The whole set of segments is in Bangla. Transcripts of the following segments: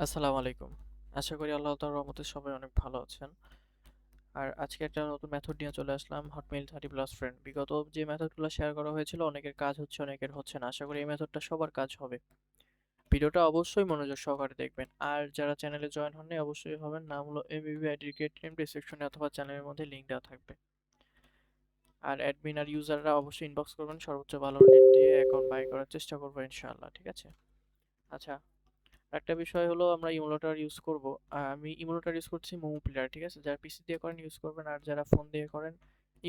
আসসালামু আলাইকুম। আশা করি আল্লাহ তাআলার রহমতে সবাই অনেক ভালো আছেন। আর আজকে একটা নতুন মেথড নিয়ে চলে আসলাম, হটমেইল 30 প্লাস ফ্রেন্ড। বিগত যে মেথডগুলো শেয়ার করা হয়েছিল অনেকের কাজ হচ্ছে, অনেকের হচ্ছে না। আশা করি এই মেথডটা সবার কাজ হবে। ভিডিওটা অবশ্যই মনোযোগ সহকারে দেখবেন। আর যারা চ্যানেলে জয়েন হননি অবশ্যই হবেন। নাম হলো এমবিবি আইডি ক্রিয়েট টিম, ডেসক্রিপশনে অথবা চ্যানেলের মধ্যে লিংক দেওয়া থাকবে। আর অ্যাডমিন আর ইউজাররা অবশ্যই ইনবক্স করবেন, সর্বোচ্চ ভালো রেট দিয়ে অ্যাকাউন্ট বাই করার চেষ্টা করবো ইনশাআল্লাহ, ঠিক আছে? আচ্ছা, একটা বিষয় হলো আমরা ইমুলেটর ইউজ করব। আমি ইমুলেটর ইউজ করছি মোমো প্লেয়ার, ঠিক আছে? যারা পিসি দিয়ে করেন ইউজ করবেন, আর যারা ফোন দিয়ে করেন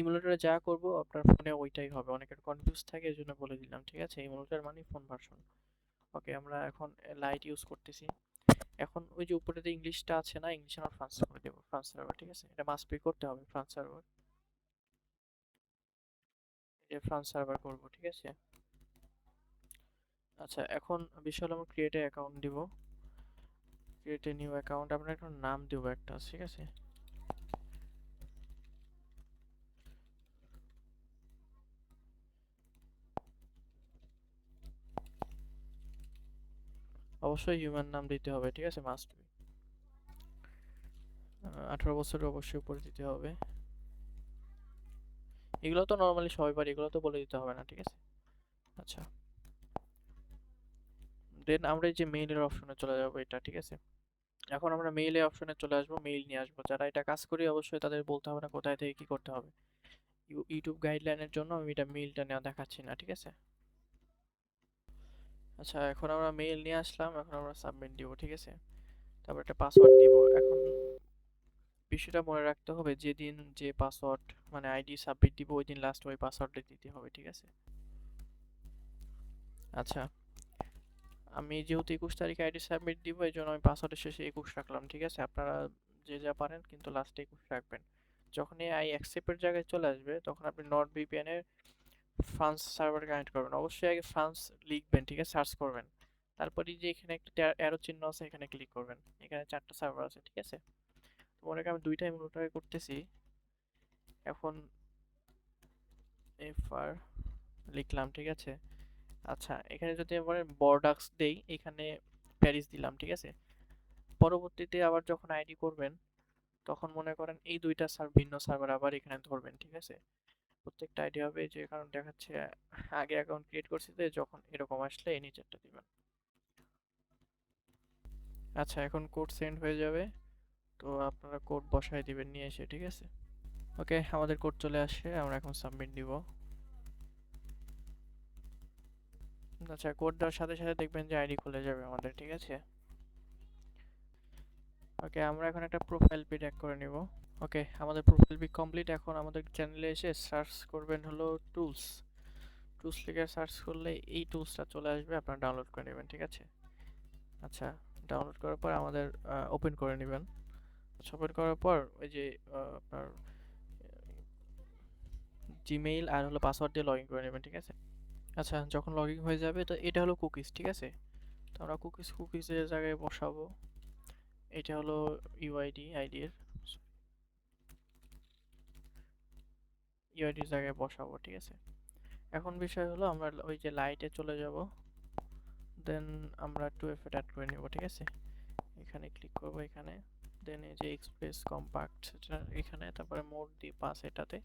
ইমুলেটরে যা করব আপনার ফোনে ওইটাই হবে। অনেকের কনফিউজ থাকে, এজন্য বলে দিলাম, ঠিক আছে? ইমুলেটর মানে ফোন ভার্সন। ওকে, আমরা এখন লাইট ইউজ করতেছি। এখন ওই যে উপরে যে ইংলিশটা আছে না, ইংলিশ আমরা ফ্রান্স করে দেবো, ফ্রান্স সার্ভার, ঠিক আছে? এটা মাস্ট বি করতে হবে, ফ্রান্স সার্ভার। এই ফ্রান্স সার্ভার করব, ঠিক আছে? আচ্ছা, এখন বিষয় হলো আমরা ক্রিয়েট অ্যাকাউন্ট দিব। ক্রিয়েট এ নিউ অ্যাকাউন্ট, আমরা একটা নাম দেবো একটা, ঠিক আছে? অবশ্যই হিউম্যান নাম দিতে হবে, ঠিক আছে? Must be. 18 বছরের অবশ্যই উপরে দিতে হবে। এগুলো তো নর্মালি সবাই পারে, এগুলো তো বলে দিতে হবে না, ঠিক আছে? আচ্ছা, দেন আমরা এই যে মেইলের অপশনে চলে যাবো, এটা ঠিক আছে? এখন আমরা মেইলে অপশনে চলে আসবো, মেইল নিয়ে আসবো। যারা এটা কাজ করি অবশ্যই তাদের বলতে হবে না কোথায় থেকে কি করতে হবে। ইউটিউব গাইডলাইনের জন্য আমি এটা মেইলটা নেওয়া দেখাচ্ছি না, ঠিক আছে? আচ্ছা, এখন আমরা মেইল নিয়ে আসলাম, এখন আমরা সাবমিট দিব, ঠিক আছে? তারপর একটা পাসওয়ার্ড দিব। এখন বিষয়টা মনে রাখতে হবে, যেদিন যে পাসওয়ার্ড মানে আইডি সাবমিট দিব ওই দিন লাস্ট ওই পাসওয়ার্ডটা দিতে হবে, ঠিক আছে? আচ্ছা, আমি যেহেতু 21 তারিখে আইডি সাবমিট দিব এই জন্য আমি পাসওয়ার্ডের শেষে 21 রাখলাম, ঠিক আছে? আপনারা যে যা পারেন কিন্তু লাস্টে 21 রাখবেন। যখনই আই অ্যাকসেপ্টের জায়গায় চলে আসবে তখন আপনি নর্ড ভিপিএন এর ফ্রান্স সার্ভার কানেক্ট করবেন। অবশ্যই আগে ফ্রান্স লিখবেন, ঠিক আছে? সার্চ করবেন। তারপরে যে এখানে একটা অ্যারো চিহ্ন আছে এখানে ক্লিক করবেন। এখানে 4টা সার্ভার আছে, ঠিক আছে? তো মনে করেন আমি দুইটাই মূলত করতেছি। এখন এফআর লিখলাম, ঠিক আছে? আচ্ছা, এখানে যদি আমরা বর্ডাক্স দেই, এখানে প্যারিস দিলাম, ঠিক আছে? পরবর্তীতে আবার যখন আইডি করবেন তখন মনে করেন এই দুইটা ভিন্ন সার্ভার আবার এখানে ধরবেন, ঠিক আছে? প্রত্যেকটা আইডি হবে যে কারণ দেখাচ্ছে আগে অ্যাকাউন্ট ক্রিয়েট করছি, তো যখন এরকম আসলে এই নিচেরটা দিবেন। আচ্ছা, এখন কোড সেন্ড হয়ে যাবে। তো আপনারা কোড বসায় দিবেন নিয়ে এসে, ঠিক আছে? ওকে, আমাদের কোড চলে আসে, আমরা এখন সাবমিট দিব। আচ্ছা, কোড দেওয়ার সাথে সাথে দেখবেন যে আইডি খুলে যাবে আমাদের, ঠিক আছে? ওকে, আমরা এখন একটা প্রোফাইল পিক অ্যাড করে নিব। ওকে, আমাদের প্রোফাইল পিক কমপ্লিট। এখন আমাদের চ্যানেলে এসে সার্চ করবেন হলো টুলস। টুলস লিখে সার্চ করলে এই টুলসটা চলে আসবে, আপনারা ডাউনলোড করে নেবেন, ঠিক আছে? আচ্ছা, ডাউনলোড করার পর আমাদের ওপেন করে নেবেন। আচ্ছা, ওপেন করার পর ওই যে আপনার জিমেইল আর হলো পাসওয়ার্ড দিয়ে লগ ইন করে নেবেন, ঠিক আছে? আচ্ছা, যখন লগ ইন হয়ে যাবে তো এটা হলো কুকিজ, ঠিক আছে? তো আমরা কুকিজের জায়গায় বসাবো। এটা হলো ইউআইডি, আইডি এর ইউআইডির জায়গায় বসাবো, ঠিক আছে? এখন বিষয় হলো আমরা ওই যে লাইটে চলে যাব, দেন আমরা 2F অ্যাড করে নেব, ঠিক আছে? এখানে ক্লিক করব, এখানে দেন এই যে এক্সপ্রেস কম্প্যাক্ট সেটা এখানে, তারপরে মোড দি পাস এটাতে,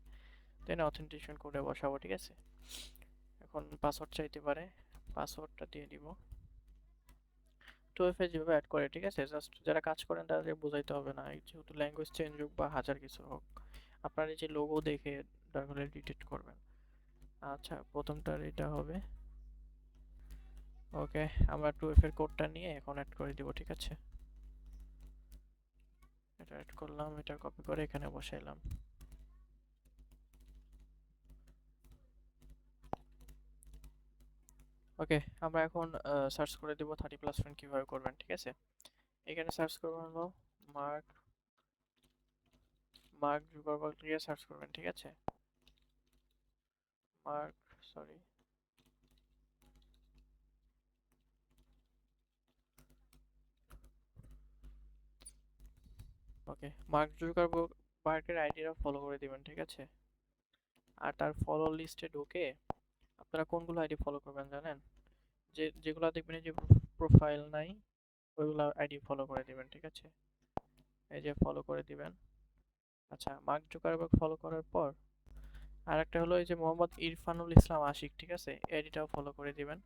দেন অথেন্টিকেশন কোডে বসাবো, ঠিক আছে? এখন পাসওয়ার্ড চাইতে পারে, পাসওয়ার্ডটা দিয়ে দিব। 2F যেভাবে অ্যাড করে, ঠিক আছে? জাস্ট যারা কাজ করেন তাদের বোঝাইতে হবে না, যেহেতু ল্যাঙ্গুয়েজ চেঞ্জ হোক বা হাজার কিছু হোক আপনার এই যে লোগো দেখে দরকার হলে ডিটেক্ট করবেন। আচ্ছা, প্রথমটার এটা হবে। ওকে, আমরা 2F এর কোডটা নিয়ে এখন অ্যাড করে দিব, ঠিক আছে? এটা অ্যাড করলাম, এটা কপি করে এখানে বসাইলাম। ওকে, আমরা এখন সার্চ করে দিব 30 প্লাস ফ্রেন্ড কিভাবে করবেন, ঠিক আছে? এখানে সার্চ করবেন হলো মার্ক মার্ক জুকারবার্গ দিয়ে সার্চ করবেন, ঠিক আছে? মার্ক, সরি, ওকে, মার্ক জুকারবার্গের আইডিটা ফলো করে দিবেন, ঠিক আছে? আর তার ফলো লিস্টে ঢুকে আপনারা কোনগুলো আইডি ফলো করবেন জানেন? যেগুলো দেখবেন এই যে প্রোফাইল নাই, ওইগুলা আইডি ফলো করে দিবেন, ঠিক আছে? এই যে ফলো করে দিবেন। আচ্ছা, মার্ক জুকারবার্গ ফলো করার পর আর একটা হলো এই যে মোহাম্মদ ইরফানুল ইসলাম আশিক, ঠিক আছে? এই আইডিটাও ফলো করে দিবেন।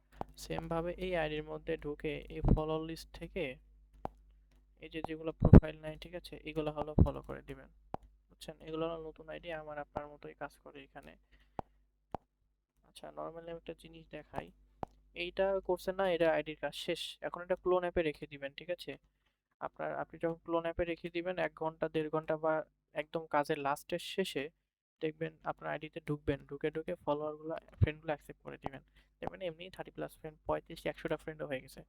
সেম ভাবে এই আইডির মধ্যে ঢুকে এই ফলো লিস্ট থেকে এই যে যেগুলো প্রোফাইল নাই, ঠিক আছে, এগুলো হলো ফলো করে দিবেন। বুঝছেন? এগুলো হলো নতুন আইডি, আমার আপনার মতোই কাজ করে এখানে। আচ্ছা, নর্মালি আমি একটা জিনিস দেখাই। এইটা করছেন না, এটা আইডির কাজ শেষ। এখন এটা ক্লোন অ্যাপে রেখে দিবেন, ঠিক আছে? আপনি যখন ক্লোন অ্যাপে রেখে দিবেন 1 ঘন্টা 1.5 ঘন্টা বা একদম কাজের লাস্টের শেষে দেখবেন আপনার আইডিতে ঢুকবেন, ঢুকে ঢুকে ফলোয়ার গুলো ফ্রেন্ড গুলো অ্যাকসেপ্ট করে দিবেন। দেখবেন এমনি 30+ ফ্রেন্ড, 35-100টা ফ্রেন্ডও হয়ে গেছে।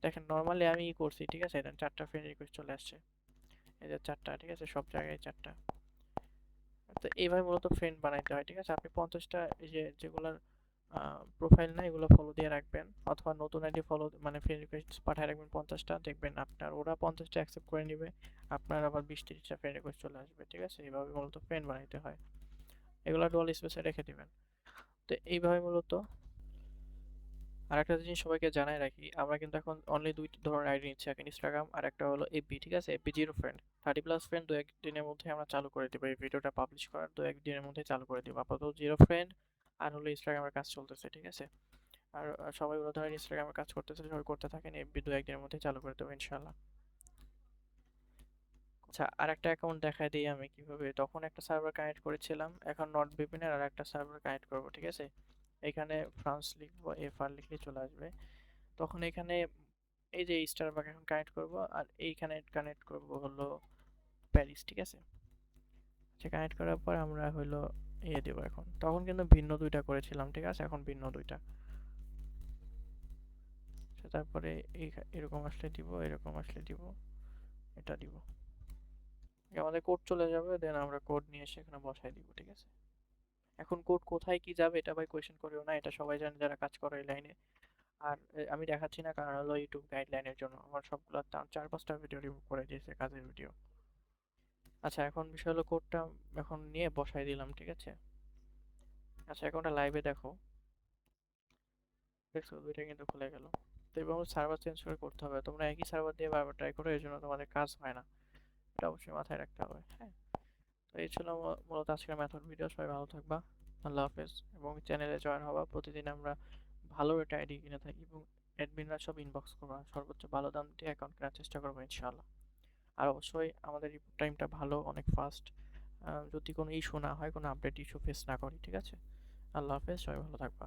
দেখেন নর্মালি আমি করছি, ঠিক আছে? এটা 4টা ফ্রেন্ড রিকোয়েস্ট চলে আসছে। এই যে 4টা, ঠিক আছে, সব জায়গায় 4টা। তো এইভাবে মূলত ফ্রেন্ড বানাইতে হয়, ঠিক আছে? আপনি 50টা এই যে যেগুলোর প্রোফাইল না এগুলো ফলো দিয়ে রাখবেন, অথবা নতুন আইডি ফলো মানে ফ্রেন্ড রিকোয়েস্ট পাঠিয়ে রাখবেন 50টা, দেখবেন আপনার ওরা 50টা অ্যাকসেপ্ট করে নিবে, আপনার আবার 20-30টা ফ্রেন্ড রিকোয়েস্ট চলে আসবে, ঠিক আছে? এইভাবে মূলত ফ্রেন্ড বানাইতে হয়। এগুলো ডুয়াল স্পেসে রেখে দিবেন। তো এইভাবে মূলত আরেকটা জিনিস সবাইকে জানাই রাখি, আমরা কিন্তু এখন অনলি দুই ধরনের আইডি নিচ্ছি, একটা ইনস্টাগ্রাম আর একটা হলো এফবি, ঠিক আছে? FB zero friend. 30+ ফ্রেন্ড 2-1 দিনের মধ্যে আমরা চালু করে দেবো, এই ভিডিওটা পাবলিশ করার 2-1 দিনের মধ্যে চালু করে দেবো। আপাতত জিরো ফ্রেন্ড আর হলো ইনস্টাগ্রামের কাজ চলতেছে, ঠিক আছে? আর সবাই ওরা ধরেন ইনস্টাগ্রামে কাজ করতেছে, সবাই করতে থাকেন, এফবি 2-1 দিনের মধ্যে চালু করে দেবো ইনশাল্লাহ। আচ্ছা, আর একটা অ্যাকাউন্ট দেখাই দিই আমি কিভাবে। তখন একটা সার্ভার কানেক্ট করেছিলাম, এখন নট ভিপিএন এর আর একটা সার্ভার কানেক্ট করব, ঠিক আছে? এখানে ফ্রান্স লিখবো, এফআর লিখলে চলে আসবে। তখন এখানে এই যে স্টারবাক এখন কানেক্ট করব, আর এইখানে কানেক্ট করব হলো প্যারিস, ঠিক আছে? আচ্ছা, কানেক্ট করার পর আমরা হলো দেবো এখন। তখন কিন্তু ভিন্ন দুইটা করেছিলাম, ঠিক আছে? এখন ভিন্ন দুইটা। আচ্ছা, তারপরে এরকম আসলে দিব, এরকম আসলে দিব, এটা দিব। আমাদের কোড চলে যাবে, দেন আমরা কোড নিয়ে এসে এখানে বসাই দিব, ঠিক আছে? এখন কোড কোথায় কি যাবে এটা ভাই কোয়েশ্চেন করিও না, এটা সবাই জানে যারা কাজ করে এই লাইনে। আর আমি দেখাচ্ছি না কারণ হলো ইউটিউব গাইডলাইনের জন্য, আমার সবগুলো 4-5টা ভিডিও রিমুভ করে দিয়েছে, কাজের ভিডিও। আচ্ছা, এখন বিষয় হলো কোডটা এখন নিয়ে বসাই দিলাম, ঠিক আছে? আচ্ছা, এখন লাইভে দেখো, দেখছো দুইটা কিন্তু খুলে গেল। তো এবার সার্ভার চেঞ্জ করে করতে হবে, তোমরা একই সার্ভার দিয়ে বারবার ট্রাই করো, এই জন্য তোমাদের কাজ হয় না। এটা অবশ্যই মাথায় রাখতে হবে, হ্যাঁ? তো এই ছিল মূলত আজকের মেথড ভিডিও। সবাই ভালো থাকবা, আল্লাহ হাফেজ। এবং চ্যানেলে জয়েন হবা, প্রতিদিন আমরা ভালো একটা আইডি কিনে থাকি এবং অ্যাডমিনরা সব ইনবক্স করবা, সর্বোচ্চ ভালো দাম দিয়ে অ্যাকাউন্ট কেনার চেষ্টা করবো ইনশাআল্লাহ। আর অবশ্যই আমাদের রিপোর্ট টাইমটা ভালো, অনেক ফাস্ট। যদি কোনো ইস্যু না হয়, কোনো আপডেট ইস্যু ফেস না করি, ঠিক আছে? আল্লাহ হাফেজ, সবাই ভালো থাকবা।